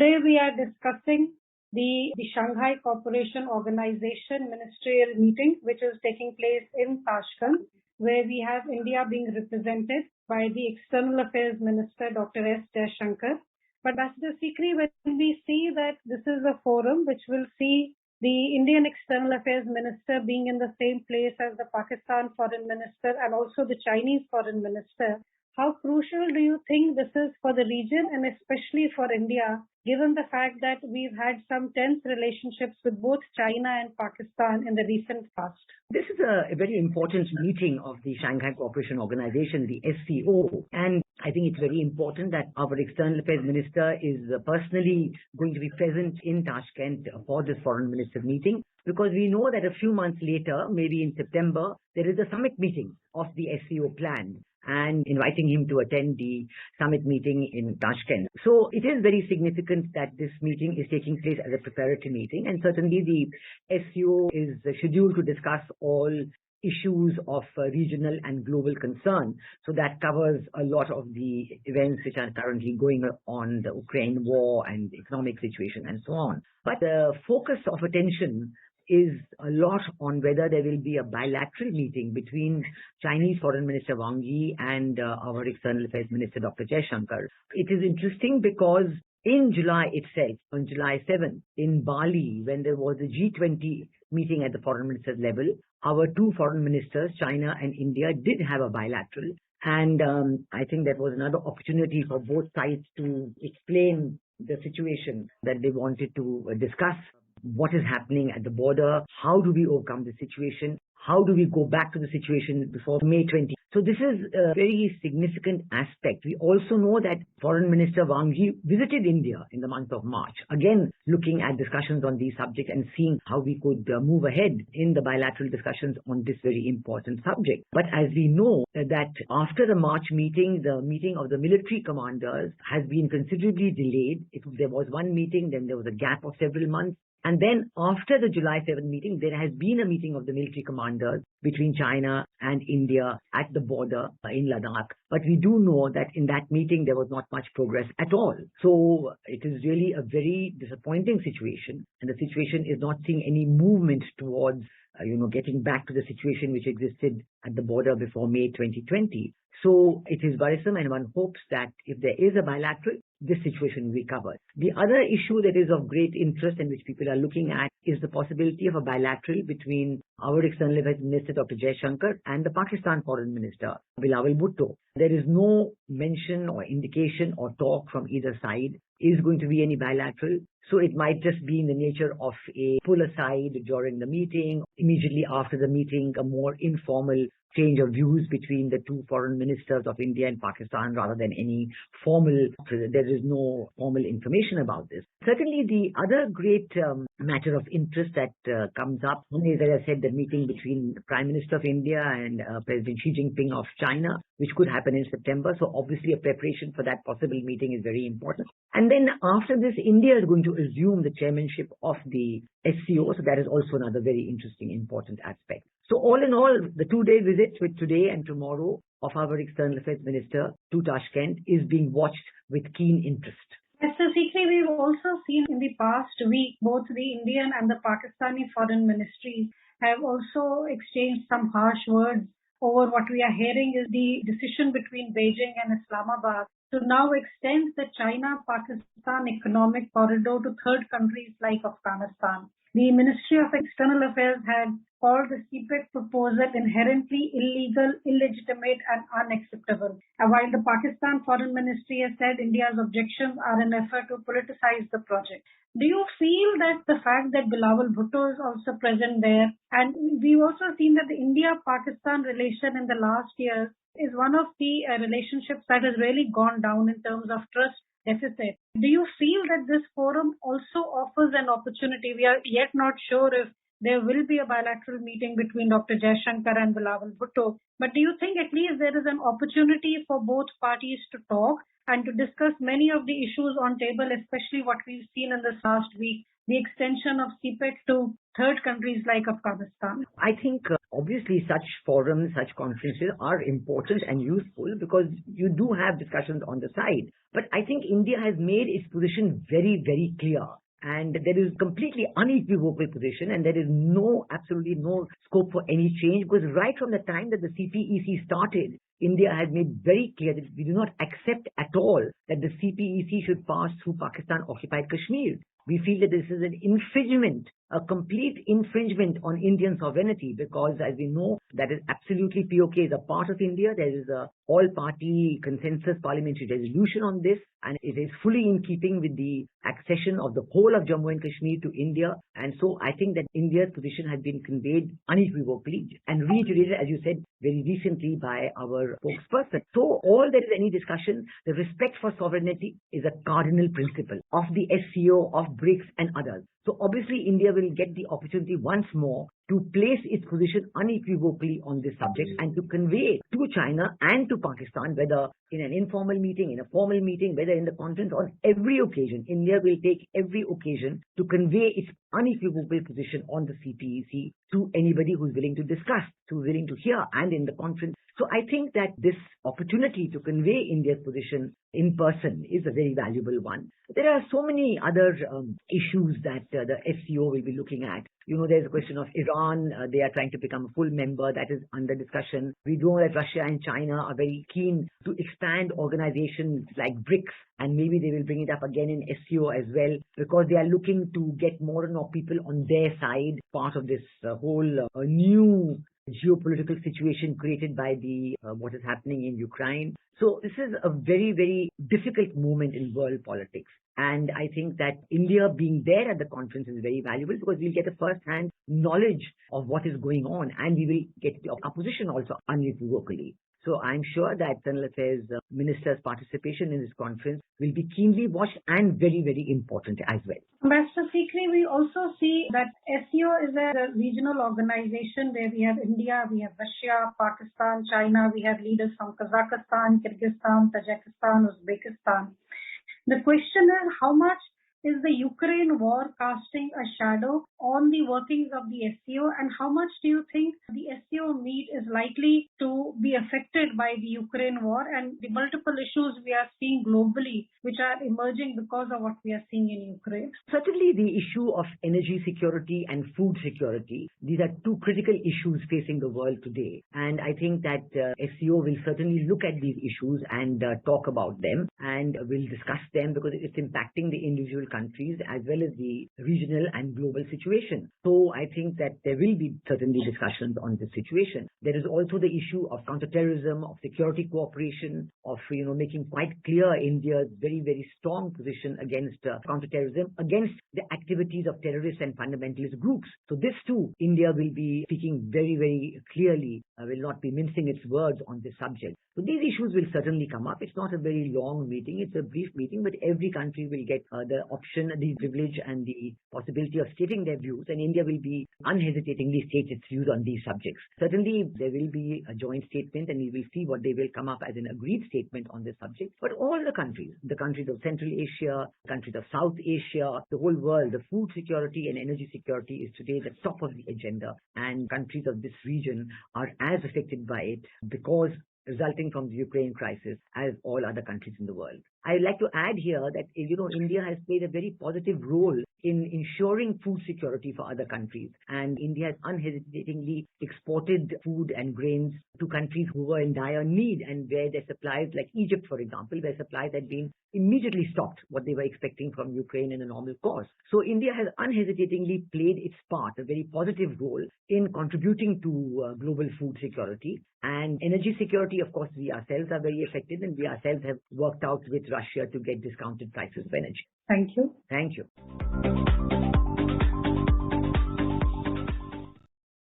Today we are discussing the Shanghai Cooperation Organization ministerial meeting, which is taking place in Tashkent, where we have India being represented by the External Affairs Minister, Dr. S. Jaishankar. But Ambassador Sikri, when we see that this is a forum which will see the Indian External Affairs Minister being in the same place as the Pakistan Foreign Minister and also the Chinese Foreign Minister, how crucial do you think this is for the region and especially for India, given the fact that we've had some tense relationships with both China and Pakistan in the recent past? This is a very important meeting of the Shanghai Cooperation Organization, the SCO, and I think it's very important that our External Affairs Minister is personally going to be present in Tashkent for this Foreign Minister meeting, because we know that a few months later, maybe in September, there is a summit meeting of the SCO planned, and inviting him to attend the summit meeting in Tashkent. So it is very significant that this meeting is taking place as a preparatory meeting, and certainly the SCO is scheduled to discuss all issues of regional and global concern. So that covers a lot of the events which are currently going on, the Ukraine war and the economic situation and so on. But the focus of attention is a lot on whether there will be a bilateral meeting between Chinese Foreign Minister Wang Yi and our External Affairs Minister Dr. Jaishankar. It is interesting because in July itself, on July 7th, in Bali, when there was a G20 meeting at the foreign ministers level, our two foreign ministers, China and India, did have a bilateral. And I think that was another opportunity for both sides to explain the situation that they wanted to discuss. What is happening at the border? How do we overcome the situation? How do we go back to the situation before May 20? So this is a very significant aspect. We also know that Foreign Minister Wang Yi visited India in the month of March, again looking at discussions on these subjects and seeing how we could move ahead in the bilateral discussions on this very important subject. But as we know that after the March meeting, the meeting of the military commanders has been considerably delayed. There was one meeting, then there was a gap of several months. And then after the July 7 meeting, there has been a meeting of the military commanders between China and India at the border in Ladakh. But we do know that in that meeting, there was not much progress at all. So it is really a very disappointing situation. And the situation is not seeing any movement towards, getting back to the situation which existed at the border before May 2020. So it is worrisome, and one hopes that if there is a bilateral, this situation will be covered. The other issue that is of great interest and which people are looking at is the possibility of a bilateral between our External Affairs Minister Dr. Jaishankar and the Pakistan Foreign Minister Bilawal Bhutto. There is no mention or indication or talk from either side is going to be any bilateral. So it might just be in the nature of a pull aside during the meeting, immediately after the meeting, a more informal change of views between the two foreign ministers of India and Pakistan rather than any formal, there is no formal information about this. Certainly the other great matter of interest that comes up is, as I said, the meeting between the Prime Minister of India and President Xi Jinping of China, which could happen in September. So obviously a preparation for that possible meeting is very important. And then after this, India is going to assume the chairmanship of the SCO. So that is also another very interesting, important aspect. So all in all, the 2-day visit with today and tomorrow of our External Affairs Minister to Tashkent is being watched with keen interest. Mr. Sikri, we've also seen in the past week, both the Indian and the Pakistani foreign ministries have also exchanged some harsh words over what we are hearing is the decision between Beijing and Islamabad to now extend the China-Pakistan economic corridor to third countries like Afghanistan. The Ministry of External Affairs had called the CPEC proposal inherently illegal, illegitimate and unacceptable. And while the Pakistan Foreign Ministry has said India's objections are an effort to politicize the project. Do you feel that the fact that Bilawal Bhutto is also present there, and we've also seen that the India-Pakistan relation in the last year is one of the relationships that has really gone down in terms of trust deficit. Do you feel that this forum also offers an opportunity? We are yet not sure if there will be a bilateral meeting between Dr. Jaishankar and Bilawal Bhutto. But do you think at least there is an opportunity for both parties to talk and to discuss many of the issues on table, especially what we've seen in this last week, the extension of CPEC to third countries like Afghanistan? I think obviously such forums, such conferences are important and useful because you do have discussions on the side. But I think India has made its position very, very clear. And there is completely unequivocal position, and there is absolutely no scope for any change, because right from the time that the CPEC started, India has made very clear that we do not accept at all that the CPEC should pass through Pakistan-occupied Kashmir. We feel that this is an infringement, a complete infringement on Indian sovereignty, because as we know, that is absolutely POK is a part of India. There is a all-party consensus parliamentary resolution on this, and it is fully in keeping with the accession of the whole of Jammu and Kashmir to India. And so I think that India's position has been conveyed unequivocally and reiterated, as you said, very recently by our spokesperson. So all there is any discussion, the respect for sovereignty is a cardinal principle of the SCO, of BRICS and others. So obviously India will get the opportunity once more to place its position unequivocally on this subject and to convey to China and to Pakistan, whether in an informal meeting, in a formal meeting, whether in the conference, on every occasion, India will take every occasion to convey its unequivocal position on the CPEC to anybody who's willing to discuss, who's willing to hear, and in the conference. So I think that this opportunity to convey India's position in person is a very valuable one. There are so many other issues that the SCO will be looking at. You know, there's a question of Iran. They are trying to become a full member. That is under discussion. We know that Russia and China are very keen to expand organizations like BRICS, and maybe they will bring it up again in SCO as well, because they are looking to get more and more people on their side, part of this whole new geopolitical situation created by the what is happening in Ukraine. So this is a very, very difficult moment in world politics. And I think that India being there at the conference is very valuable, because we'll get a first-hand knowledge of what is going on, and we will get the opposition also unequivocally. So I'm sure that External Affairs Minister's participation in this conference will be keenly watched and very, very important as well. Ambassador Sikri, we also see that SCO is a regional organization where we have India, we have Russia, Pakistan, China, we have leaders from Kazakhstan, Kyrgyzstan, Tajikistan, Uzbekistan. The question is, how much is the Ukraine war casting a shadow on the workings of the SCO, and how much do you think the SCO meet is likely to be affected by the Ukraine war and the multiple issues we are seeing globally which are emerging because of what we are seeing in Ukraine? Certainly the issue of energy security and food security, these are two critical issues facing the world today. And I think that SCO will certainly look at these issues and talk about them, and will discuss them, because it's impacting the individual countries as well as the regional and global situation. So I think that there will be certainly discussions on this situation. There is also the issue of counterterrorism, of security cooperation, of making quite clear India's very, very strong position against counterterrorism, against the activities of terrorists and fundamentalist groups. So this too, India will be speaking very, very clearly, will not be mincing its words on this subject. So these issues will certainly come up. It's not a very long meeting. It's a brief meeting, but every country will get the option, the privilege and the possibility of stating their views, and India will be unhesitatingly state its views on these subjects. Certainly there will be a joint statement, and we will see what they will come up as an agreed statement on this subject. But all the countries of Central Asia, countries of South Asia, the whole world, the food security and energy security is today the top of the agenda, and countries of this region are as affected by it because resulting from the Ukraine crisis as all other countries in the world. I'd like to add here that, India has played a very positive role in ensuring food security for other countries. And India has unhesitatingly exported food and grains to countries who were in dire need, and where their supplies, like Egypt, for example, where supplies had been immediately stopped, what they were expecting from Ukraine in a normal course. So India has unhesitatingly played its part, a very positive role in contributing to global food security. And energy security, of course, we ourselves are very affected, and we ourselves have worked out with Russia to get discounted prices of energy. Thank you. Thank you.